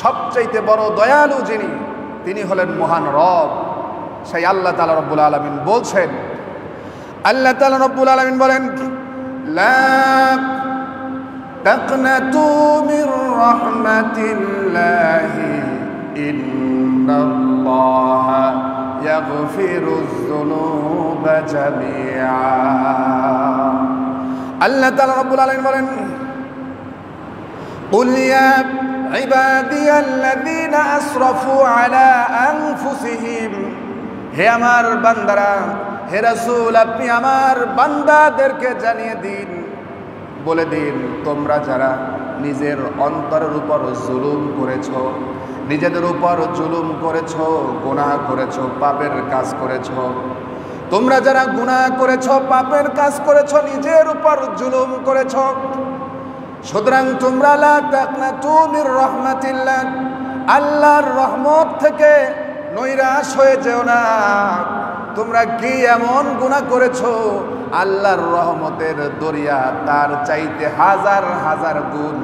সবচাইতে বড় দয়ালু যিনি, তিনি হলেন মহান রব। সেই আল্লাহ তাআলা রব্বুল আলামিন বলছেন, আল্লাহ তাআলা রব্বুল আলামিন বলেন লা তাকনাতু মির রাহমাতিল্লাহি ইন্নাল্লাহা ইয়াগফিরুয যুনুবা জামিআ। আল্লাহ তাআলা রব্বুল আলামিন বলেন কুল ইয়া ইবাদিয়াল্লাযীনা আসরাফু আলা আনফুসিহিম, হে আমার বান্দারা, হে রাসূল আপনি আমার বান্দাদেরকে জানিয়ে দিন, বলে দিন, তোমরা যারা নিজের অন্তরের উপর জুলুম করেছ, নিজেদের উপর জুলুম করেছ, গুনাহ করেছ, পাপের কাজ করেছ, তোমরা যারা গুনাহ করেছ, পাপের কাজ করেছ, নিজের উপর জুলুম করেছ, সুতরাং তোমরা লা তাকনাতু মির রাহমাতিল্লাহ, আল্লাহর রহমত থেকে নৈরাশ হয়ে যেও না। তোমরা কি এমন গুনাহ করেছো, আল্লাহর রহমতের দরিয়া তার চাইতে হাজার হাজার গুণ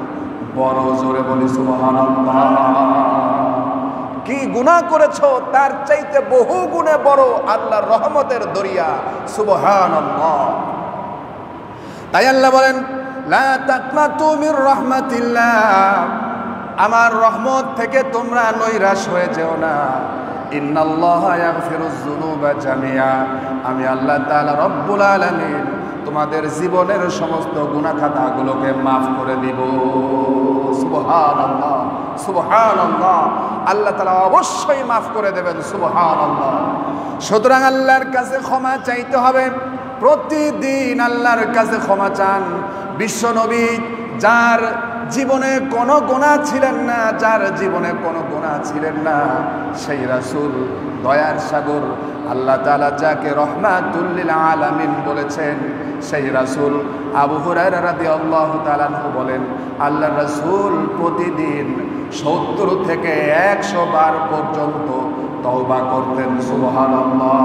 বড়। জোরে বলি সুবহানাল্লাহ। কি গুনাহ করেছো, তার চাইতে বহু গুণে বড় আল্লাহর রহমতের দরিয়া। সুবহানাল্লাহ। তাই আল্লাহ বলেন, লা তাকনাতু মির রাহমাতিল্লাহ, আমার রহমত থেকে তোমরা নৈরাশ হয়ে যেও না। ইন্নাল্লাহা ইয়াগফিরুয যুনুবা জামিআ, আমি আল্লাহ তাআলা রব্বুল আলামিন তোমাদের জীবনের সমস্ত গুনাহ খাতাগুলোকে মাফ করে দিব। সুবহানাল্লাহ, সুবহানাল্লাহ। আল্লাহ তাআলা অবশ্যই মাফ করে দেবেন। সুবহানাল্লাহ। সুতরাং আল্লাহর কাছে ক্ষমা চাইতে হবে, প্রতিদিন আল্লাহর কাছে ক্ষমা চান। বিশ্বনবী যার জীবনে কোনো গুনাহ ছিলেন না, যার জীবনে কোনো গুনাহ ছিলেন না, সেই রাসূল দয়ার সাগর আল্লাহ তাআলা যাকে রহমাতুল লিল আলামিন বলেছেন, সেই রাসূল আবু হুরায়রা রাদিয়াল্লাহু তাআলা আনহু বলেন, আল্লাহর রাসূল প্রতিদিন 70 থেকে 100 বার পর্যন্ত তওবা করতেন। সুবহানাল্লাহ।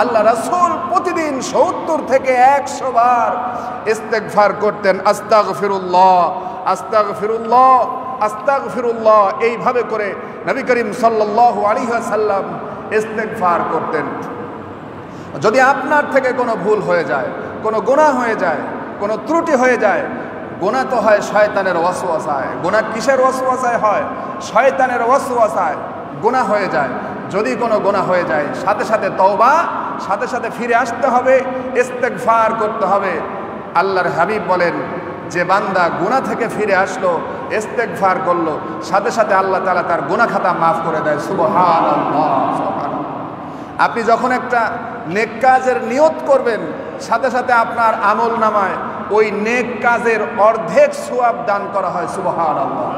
আল্লাহ রাসূল প্রতিদিন 70 থেকে 100 বার ইস্তেগফার করতেন। আস্তাগফিরুল্লাহ, আস্তাগফিরুল্লাহ, আস্তাগফিরুল্লাহ, এইভাবে করে নবী করিম সাল্লাল্লাহু আলাইহি ওয়াসাল্লাম ইস্তেগফার করতেন। যদি আপনার থেকে কোনো ভুল হয়ে যায়, কোনো গুনাহ হয়ে যায়, কোনো ত্রুটি হয়ে যায়, গুনাহ তো হয় শয়তানের ওয়াসওয়াসায়। গুনাহ কিসের ওয়াসওয়াসায় হয়? শয়তানের ওয়াসওয়াসায় গুনাহ হয়ে যায়। যদি কোনো গুনাহ হয়ে যায়, সাথে সাথে তওবা, সাথে সাথে ফিরে আসতে হবে, ইস্তেগফার করতে হবে। আল্লাহর হাবিব বলেন, যে বান্দা গুনাহ থেকে ফিরে আসলো, ইস্তেগফার করলো, সাথে সাথে আল্লাহ তাআলা তার গুনাহ খাতা মাফ করে দেয়। সুবহানাল্লাহ, সুবহানাল্লাহ। আপনি যখন একটা নেক কাজের নিয়ত করবেন, সাথে সাথে আপনার আমল নামায় ওই নেক কাজের অর্ধেক সওয়াব দান করা হয়। সুবহানাল্লাহ।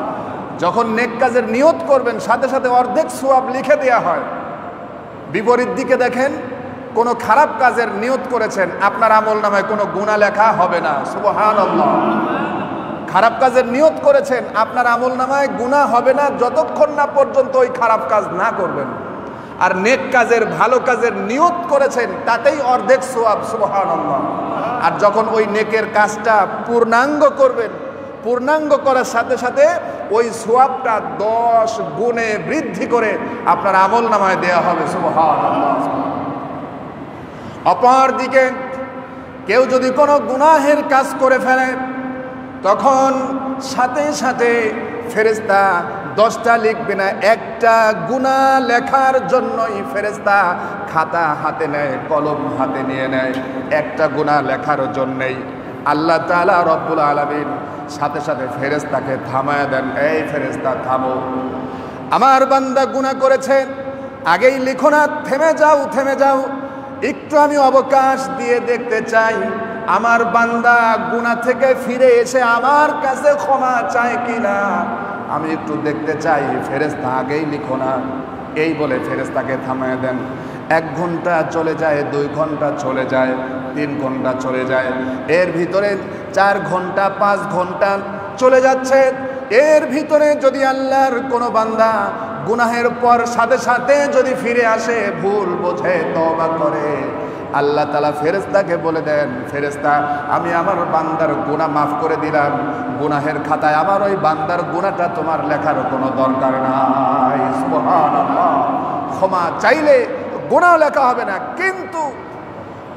যখন নেক কাজের নিয়ত করবেন, সাথে সাথে অর্ধেক সওয়াব লিখে দেওয়া হয়। বিপরীত দিকে দেখেন, কোনো খারাপ কাজের নিয়ত করেছেন, আপনার আমল নামায় কোনো গুনাহ লেখা হবে না। সুবহানাল্লাহ। খারাপ কাজের নিয়ত করেছেন, আপনার আমল নামায় গুনাহ হবে না যতক্ষণ না পর্যন্ত ওই খারাপ কাজ না করবেন। আর নেক কাজের, ভালো কাজের নিয়ত করেছেন, তাতেই অর্ধেক সওয়াব। সুবহানাল্লাহ। আর যখন ওই নেকের কাজটা পূর্ণাঙ্গ করবেন, পূর্ণাঙ্গ করার সাথে সাথে ওই সওয়াবটা 10 গুণে বৃদ্ধি করে আপনার আমল নামায় দেয়া হবে। সুবহানাল্লাহ। অপরদিকে কেউ যদি কোনো গুনাহের কাজ করে ফেলে, তখন সাথে সাথে ফেরেশতা 10টা লিখবে না, একটা গুনাহ লেখার জন্যই ফেরেশতা খাতা হাতে নেয়, কলম হাতে নিয়ে নেয়। একটা গুনাহ লেখার জন্যই আল্লাহ তাআলা রব্বুল আলামিন সাথে সাথে ফেরেশতাকে থামায় দেন, এই ফেরেশতা থামো, আমার বান্দা গুনাহ করেছে, আগেই লিখো না, থেমে যাও, থেমে যাও, একটু আমি অবকাশ দিয়ে দেখতে চাই আমার বান্দা গুনাহ থেকে ফিরে এসে আমার কাছে ক্ষমা চায় কিনা, আমি একটু দেখতে চাই। ফেরেশতা আগেই লিখো না, এই বলে ফেরেশতাকে থামায় দেন। 1 ঘন্টা চলে যায়, 2 ঘন্টা চলে যায়, 3 ঘন্টা চলে যায়, এর ভিতরে 4 ঘন্টা 5 ঘন্টা চলে যাচ্ছে। এর ভিতরে যদি আল্লাহর কোনো বান্দা গুনাহের পর সাথে সাথে যদি ফিরে আসে, ভুল বোঝে, তওবা করে, আল্লাহ তাআলা ফেরেশতাকে বলে দেন, ফেরেশতা আমি আমার বান্দার গুনাহ মাফ করে দিলাম, গুনাহের খাতায় আমার ওই বান্দার গুনাহটা তোমার লেখার কোনো দরকার নাই। সুবহানাল্লাহ। ক্ষমা চাইলে গুনাহ লেখা হবে না, কিন্তু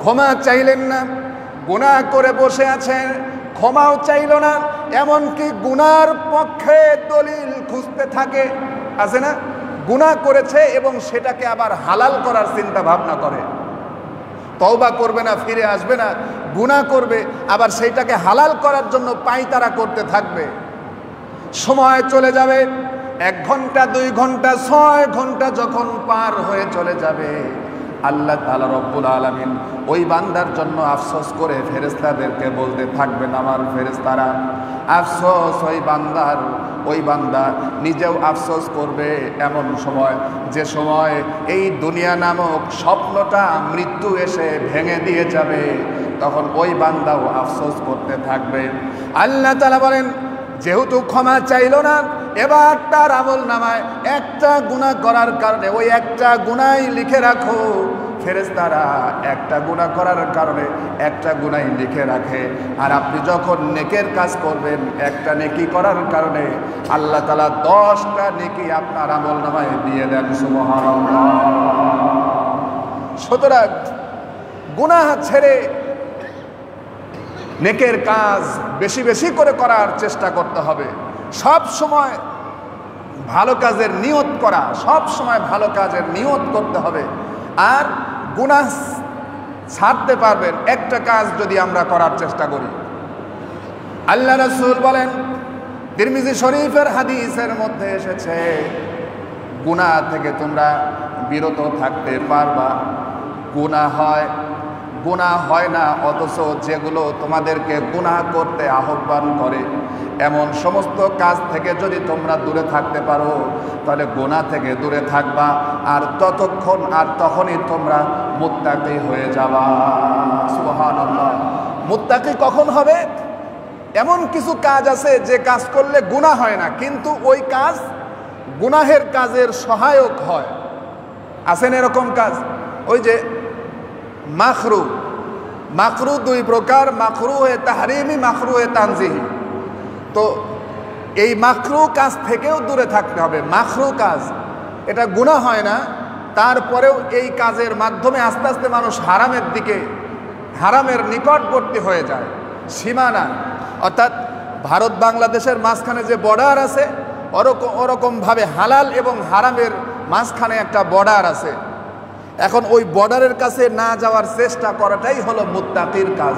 ক্ষমা চাইলেন না, গুনাহ করে বসে আছেন, ক্ষমাও চাইল না, এমনকি গুনার পক্ষে দলিল খুঁজতে থাকে, আছে না? গুনাহ করেছে এবং সেটাকে আবার হালাল করার চিন্তা ভাবনা করে, তওবা করবে না, ফিরে আসবে না, গুনাহ করবে, আবার সেইটাকে হালাল করার জন্য পায়তারা করতে থাকবে। সময় চলে যাবে, 1 ঘন্টা 2 ঘন্টা 6 ঘন্টা যখন পার হয়ে চলে যাবে, আল্লাহ তাআলা রব্বুল আলামিন ওই বান্দার জন্য আফসোস করে ফেরেশতাদেরকে বলতে থাকবেন, আমার ফেরেশতারা আফসোস ওই বান্দা নিজেও আফসোস করবে এমন সময়, যে সময় এই দুনিয়া নামক স্বপ্নটা মৃত্যু এসে ভেঙে দিয়ে যাবে, তখন ওই বান্দাও আফসোস করতে থাকবে। আল্লাহ তাআলা বলেন, যেহেতু ক্ষমা চাইল না, এবার তার আমল নামায় একটা গুনাহ করার কারণে ওই একটা গুনাহই লিখে রাখো। ফেরেশতারা একটা গুনাহ করার কারণে একটা গুনাহই লিখে রাখে, আর আপনি যখন নেকের কাজ করবেন একটা নেকি করার কারণে আল্লাহ তাআলা 10টা নেকি আপনার আমল নামায় দিয়ে দেন। সুবহানাল্লাহ। সুতরাং গুনাহ ছেড়ে নেকের কাজ বেশি বেশি করে করার চেষ্টা করতে হবে। সব সময় ভালো কাজের নিয়ত করা, সব সময় ভালো কাজের নিয়ত করতে হবে। আর গুনাহ ছাড়তে পারবেন একটা কাজ যদি আমরা করার চেষ্টা করি। আল্লাহ রাসূল বলেন, তিরমিজি শরীফের হাদিসের মধ্যে এসেছে, গুনাহ থেকে তোমরা বিরত থাকতে পারবা। গুনাহ হয় না, অথচ যেগুলো তোমাদেরকে গুনাহ করতে আহ্বান করে এমন সমস্ত কাজ থেকে যদি তোমরা দূরে থাকতে পারো, তাহলে গুনাহ থেকে দূরে থাকবা, আর তখনই তোমরা মুত্তাকি হয়ে যাবা। সুবহানাল্লাহ। মুত্তাকি কখন হবে? এমন কিছু কাজ আছে যে কাজ করলে গুনাহ হয় না, কিন্তু ওই কাজ গুনাহের কাজের সহায়ক হয়। আছেন এরকম কাজ? ওই যে মাকরু দুই প্রকার, মাকরুহে তাহরিমি, মাকরুহে তানজিহি। তো এই মাকরু কাজ থেকেও দূরে থাকতে হবে। মাকরু কাজ এটা গুনাহ হয় না, তারপরেও এই কাজের মাধ্যমে আস্তে আস্তে মানুষ হারামের নিকটবর্তী হয়ে যায়। সীমানা, অর্থাৎ ভারত বাংলাদেশের মাঝখানে যে বর্ডার আছে, ওরকমভাবে হালাল এবং হারামের মাঝখানে একটা বর্ডার আছে। এখন ওই বর্ডারের কাছে না যাওয়ার চেষ্টা করাটাই হলো মুত্তাকির কাজ।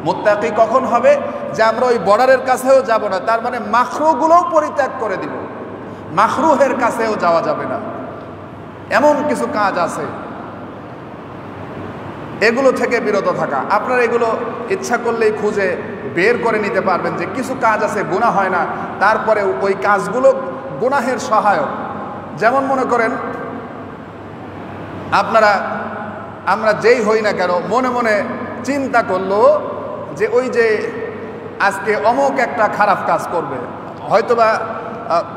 মুত্তাকি কখন হবে? যে আমরা ওই বর্ডারের কাছেও যাব না, তার মানে মাকরুগুলোও পরিত্যাগ করে দিব, মাকরুহের কাছেও যাওয়া যাবে না। এমন কিছু কাজ আছে, এগুলো থেকে বিরত থাকা। আপনারা এগুলো ইচ্ছা করলেই খুঁজে বের করে নিতে পারবেন যে কিছু কাজ আছে গুনাহ হয় না, তারপরে ওই কাজগুলো গুনাহের সহায়ক। যেমন মনে করেন, আমরা যেই হই না কেন মনে মনে চিন্তা করলো যে ওই যে আজকে অমুক একটা খারাপ কাজ করবে, হয়তোবা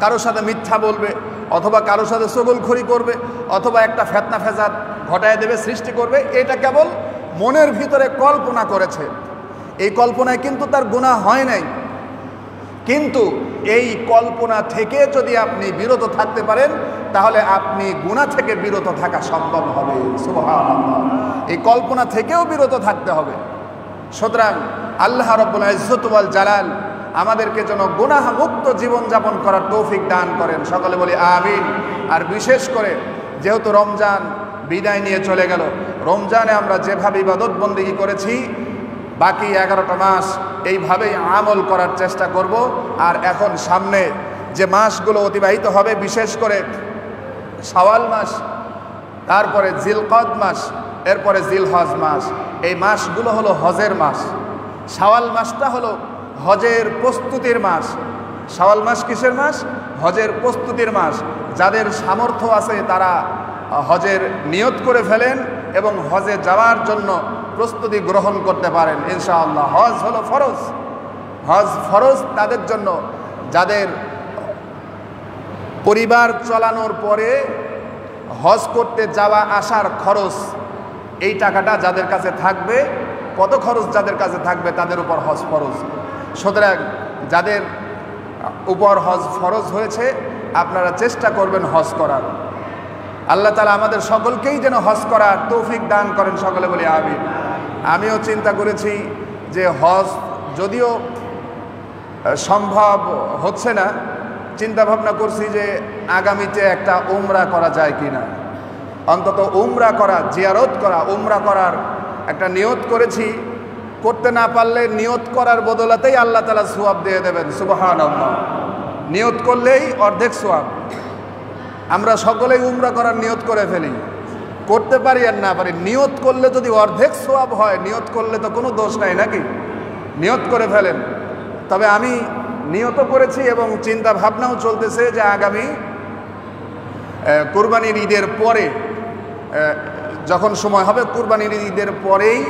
কারোর সাথে মিথ্যা বলবে, অথবা কারোর সাথে চগলখড়ি করবে, অথবা একটা ফেতনা ফেসাদ ঘটায় দেবে, সৃষ্টি করবে। এটা কেবল মনের ভিতরে কল্পনা করেছে, এই কল্পনায় কিন্তু তার গুনাহ হয় নাই। কিন্তু এই কল্পনা থেকে যদি আপনি বিরত থাকতে পারেন, তাহলে আপনি গুনাহ থেকে বিরত থাকা সম্ভব হবে। সুবহানাল্লাহ। এই কল্পনা থেকেও বিরত থাকতে হবে। সুতরাং আল্লাহ রাব্বুল ইজ্জত ওয়াল জালাল আমাদেরকে যেন গুনাহ মুক্ত জীবনযাপন করার তৌফিক দান করেন। সকলে বলি আমিন। আর বিশেষ করে যেহেতু রমজান বিদায় নিয়ে চলে গেল, রমজানে আমরা যেভাবে ইবাদত বন্দেগী করেছি, বাকি 11টা মাস এইভাবেই আমল করার চেষ্টা করব। আর এখন সামনে যে মাসগুলো অতিবাহিত হবে, বিশেষ করে শাওয়াল মাস, তারপরে জিলকদ মাস, এরপরে জিলহজ মাস, এই মাসগুলো হলো হজের মাস। শাওয়াল মাসটা হলো হজের প্রস্তুতির মাস। শাওয়াল মাস কিসের মাস? হজের প্রস্তুতির মাস। যাদের সামর্থ্য আছে তারা হজের নিয়ত করে ফেলেন এবং হজে যাওয়ার জন্য প্রস্তুতি গ্রহণ করতে পারেন ইনশাআল্লাহ। হজ হলো ফরজ, হজ ফরজ তাদের জন্য যাদের পরিবার চালানোর পরে হজ করতে যাওয়া আসার খরচ, এই টাকাটা যাদের কাছে থাকবে, কত খরচ যাদের কাছে থাকবে তাদের উপর হজ ফরজ। সুতরাং যাদের উপর হজ ফরজ হয়েছে আপনারা চেষ্টা করবেন হজ করার। আল্লাহ তাআলা আমাদের সকলকেই যেন হজ করার তৌফিক দান করেন। সকলে বলি আমিন। আমিও চিন্তা করেছি যে হজ যদিও সম্ভব হচ্ছে না, চিন্তা ভাবনা করছি যে আগামীতে একটা উমরা করা যায় কিনা। অন্তত উমরা করা, জিয়ারত করা, উমরা করার একটা নিয়ত করেছি। করতে না পারলে নিয়ত করার বদলাতেই আল্লাহ তাআলা সওয়াব দিয়ে দেবেন। সুবহানাল্লাহ। নিয়ত করলেই অর্ধেক সওয়াব। আমরা সকলেই উমরা করার নিয়ত করে ফেলি, করতে পারি আর না পারি, নিয়ত করলে যদি অর্ধেক সওয়াব হয়, নিয়ত করলে তো কোনো দোষ নাই নাকি? নিয়ত করে ফেলেন। তবে আমি নিয়ত করেছি এবং চিন্তা ভাবনাও চলতেছে যে আগামী কুরবানির ঈদের পরে, যখন সময় হবে কুরবানির ঈদের পরেই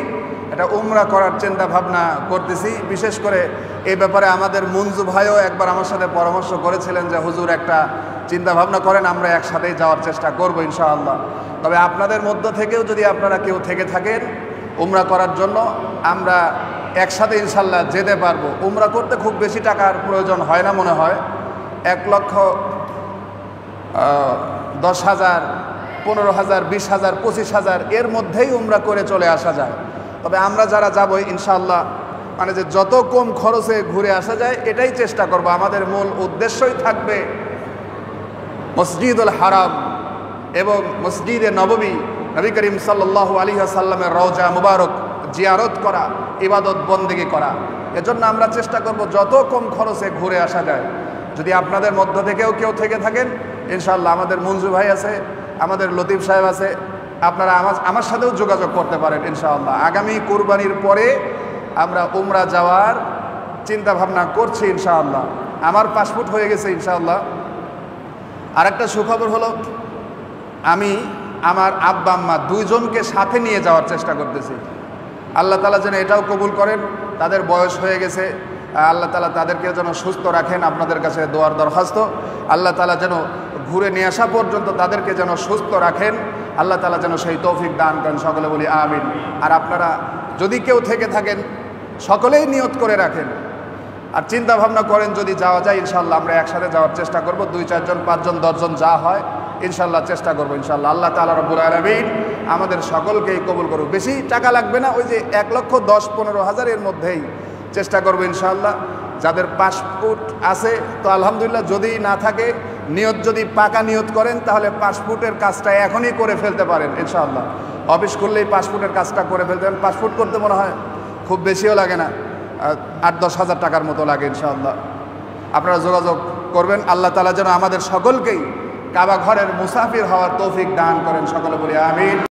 এটা উমরা করার চিন্তা ভাবনা করতেছি। বিশেষ করে এই ব্যাপারে আমাদের মঞ্জু ভাইও একবার আমার সাথে পরামর্শ করেছিলেন যে হুজুর একটা চিন্তা ভাবনা করেন, আমরা একসাথেই যাওয়ার চেষ্টা করব ইনশাআল্লাহ। তবে আপনাদের মধ্য থেকেও যদি আপনারা কেউ থেকে থাকেন উমরা করার জন্য, আমরা একসাথে ইনশাল্লাহ যেতে পারবো। উমরা করতে খুব বেশি টাকার প্রয়োজন হয় না মনে হয়, 1,10,000, 15,000, 20,000, 25,000 এর মধ্যেই উমরা করে চলে আসা যায়। তবে আমরা যারা যাবো ইনশাআল্লাহ মানে যে যত কম খরচে ঘুরে আসা যায় এটাই চেষ্টা করব। আমাদের মূল উদ্দেশ্যই থাকবে মসজিদুল হারাম এবং মসজিদে নববী, নবী করিম সাল্লাল্লাহু আলাইহি ওয়াসাল্লামের রওজা মুবারক জিয়ারত করা, ইবাদত বন্দেগী করা। এজন্য আমরা চেষ্টা করব যত কম খরচে ঘুরে আসা যায়। যদি আপনাদের মধ্য থেকেও কেউ থেকে থাকেন ইনশাআল্লাহ, আমাদের মঞ্জু ভাই আছে, আমাদের লতিফ সাহেব আছে, আপনারা আমার সাথেও যোগাযোগ করতে পারেন ইনশাআল্লাহ। আগামী কুরবানির পরে আমরা উমরা যাওয়ার চিন্তা ভাবনা করছি ইনশাআল্লাহ। আমার পাসপোর্ট হয়ে গেছে ইনশাআল্লাহ। আরেকটা সুখবর হলো, আমি আমার আব্বা আম্মা দুইজনকে সাথে নিয়ে যাওয়ার চেষ্টা করতেছি। আল্লাহ তাআলা যেন এটাও কবুল করেন। তাদের বয়স হয়ে গেছে, আল্লাহ তাআলা তাদেরকে যেন সুস্থ রাখেন। আপনাদের কাছে দোয়ার দরখাস্ত, আল্লাহ তাআলা যেন ঘুরে নিয়ে আসা পর্যন্ত তাদেরকে যেন সুস্থ রাখেন। আল্লাহ তাআলা যেন সেই তৌফিক দান করেন। সকলে বলি আমিন। আর আপনারা যদি কেউ থেকে থাকেন সকলেই নিয়ত করে রাখেন আর চিন্তা ভাবনা করেন যদি যাওয়া যায় ইনশাআল্লাহ আমরা একসাথে যাওয়ার চেষ্টা করব। 2, 4 জন, 5 জন, 10 জন যা হয় ইনশাআল্লাহ চেষ্টা করবো ইনশাআল্লাহ। আল্লাহ তাআলা রব্বুল আলামিন আমাদের সকলকেই কবুল করুক। বেশি টাকা লাগবে না, ওই যে 1,10,15,000 এর মধ্যেই চেষ্টা করবো ইনশাআল্লাহ। যাদের পাসপোর্ট আছে তো আলহামদুলিল্লাহ, যদি না থাকে নিয়ত যদি পাকা নিয়ত করেন তাহলে পাসপোর্টের কাজটা এখনই করে ফেলতে পারেন ইনশাআল্লাহ। অফিস করলেই পাসপোর্টের কাজটা করে ফেলতে পারেন। পাসপোর্ট করতে মনে হয় খুব বেশিও লাগে না, 8-10 হাজার টাকার মতো লাগে ইনশাআল্লাহ। আপনারা যোগাযোগ করবেন। আল্লাহ তাআলা যেন আমাদের সকলকেই কাবা ঘরের মুসাফির হওয়ার তৌফিক দান করেন। সকলে বলি আমিন।